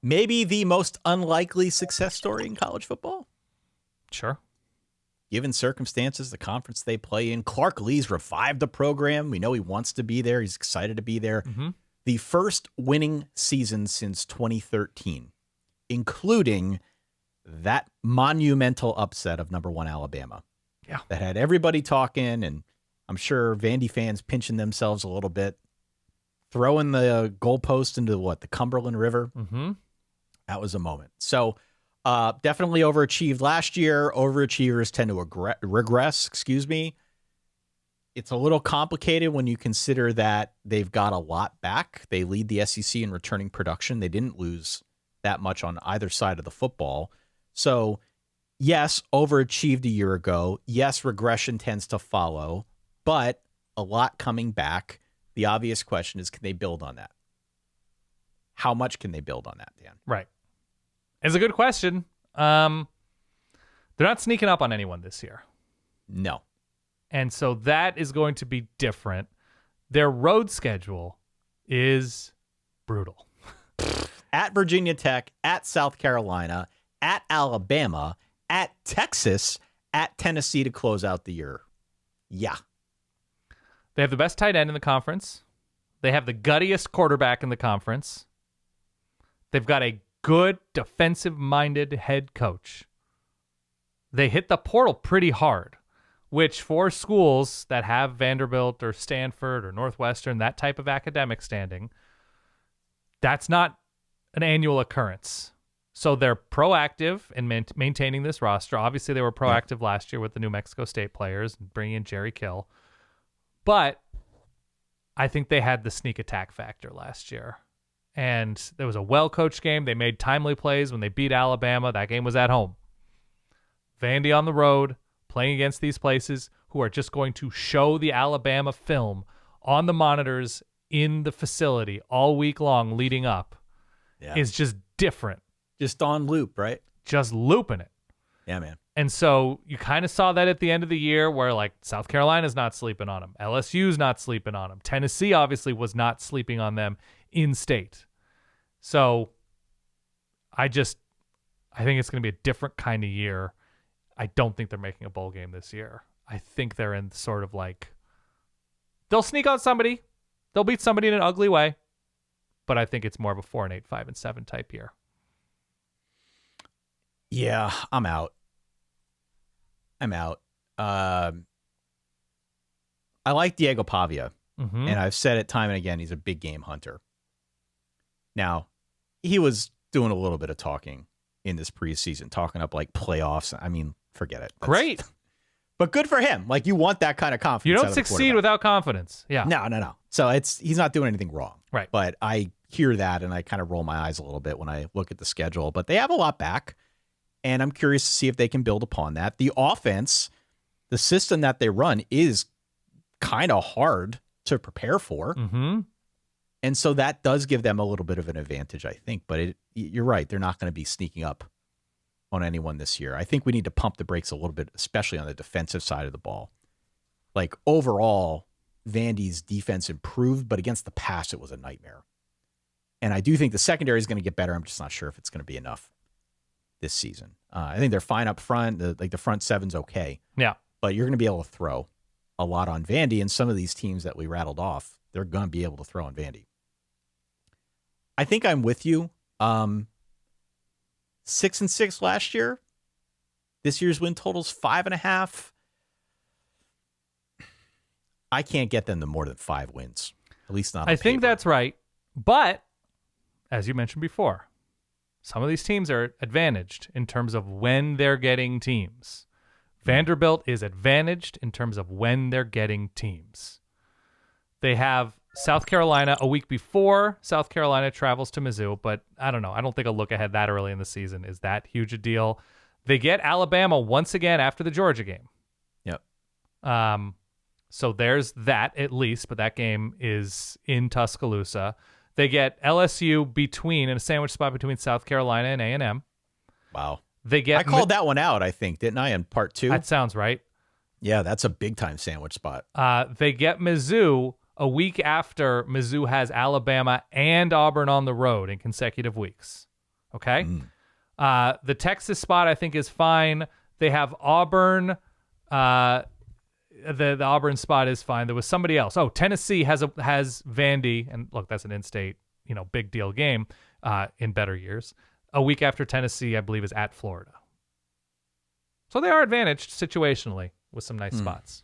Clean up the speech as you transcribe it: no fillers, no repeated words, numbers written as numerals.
maybe the most unlikely success story in college football. Sure. Given circumstances, the conference they play in, Clark Lee's revived the program. We know he wants to be there. He's excited to be there. Mm-hmm. The first winning season since 2013, including that monumental upset of number 1 Alabama. Yeah. That had everybody talking, and I'm sure Vandy fans pinching themselves a little bit, throwing the goalpost into the Cumberland River. Mm-hmm. That was a moment. So definitely overachieved last year. Overachievers tend to regress. It's a little complicated when you consider that they've got a lot back. They lead the SEC in returning production. They didn't lose that much on either side of the football. So, yes, overachieved a year ago. Yes, regression tends to follow, but a lot coming back. The obvious question is, can they build on that? How much can they build on that, Dan? Right. It's a good question. They're not sneaking up on anyone this year. No. And so that is going to be different. Their road schedule is brutal. At Virginia Tech, at South Carolina, at Alabama, at Texas, at Tennessee to close out the year. Yeah. They have the best tight end in the conference. They have the guttiest quarterback in the conference. They've got a good defensive-minded head coach. They hit the portal pretty hard, which for schools that have Vanderbilt or Stanford or Northwestern, that type of academic standing, that's not an annual occurrence. So they're proactive in maintaining this roster. Obviously, they were proactive last year with the New Mexico State players, bringing in Jerry Kill. But I think they had the sneak attack factor last year. And there was a well-coached game. They made timely plays when they beat Alabama. That game was at home. Vandy on the road, playing against these places who are just going to show the Alabama film on the monitors in the facility all week long leading up is just different. Just on loop, right? Just looping it. Yeah, man. And so you kind of saw that at the end of the year where, like, South Carolina's not sleeping on them. LSU's not sleeping on them. Tennessee obviously was not sleeping on them in state. So I think it's going to be a different kind of year. I don't think they're making a bowl game this year. I think they're in sort of like, they'll sneak on somebody. They'll beat somebody in an ugly way. But I think it's more of a 4-8, 5-7 type year. Yeah, I'm out. I like Diego Pavia, and I've said it time and again, he's a big game hunter. Now, he was doing a little bit of talking in this preseason, talking up like playoffs. I mean, forget it. Great. But good for him. Like, you want that kind of confidence. You don't succeed without confidence. Yeah. No. So he's not doing anything wrong. Right. But I hear that and I kind of roll my eyes a little bit when I look at the schedule. But they have a lot back, and I'm curious to see if they can build upon that. The offense, the system that they run is kind of hard to prepare for. Mm-hmm. And so that does give them a little bit of an advantage, I think. But you're right. They're not going to be sneaking up on anyone this year. I think we need to pump the brakes a little bit, especially on the defensive side of the ball. Like, overall, Vandy's defense improved, but against the pass, it was a nightmare. And I do think the secondary is going to get better. I'm just not sure if it's going to be enough this season. I think they're fine up front. The front seven's okay. Yeah. But you're going to be able to throw a lot on Vandy, and some of these teams that we rattled off, they're going to be able to throw on Vandy. I think I'm with you. 6-6 last year. This year's win total's 5.5. I can't get them to more than 5 wins. At least not on I think paper. that's right. But, as you mentioned before, some of these teams are advantaged in terms of when they're getting teams. Vanderbilt is advantaged in terms of when they're getting teams. They have South Carolina a week before South Carolina travels to Mizzou, but I don't know. I don't think a look ahead that early in the season is that huge a deal. They get Alabama once again after the Georgia game. Yep. So there's that at least, but that game is in Tuscaloosa. They get LSU in a sandwich spot between South Carolina and A&M. Wow. I called that one out, I think, didn't I, in part 2? That sounds right. Yeah, that's a big-time sandwich spot. They get Mizzou a week after Mizzou has Alabama and Auburn on the road in consecutive weeks. Okay. The Texas spot I think is fine. They have Auburn. The Auburn spot is fine. There was somebody else. Oh, Tennessee has Vandy, and look, that's an in-state, big deal game in better years. A week after Tennessee, I believe, is at Florida. So they are advantaged situationally with some nice spots.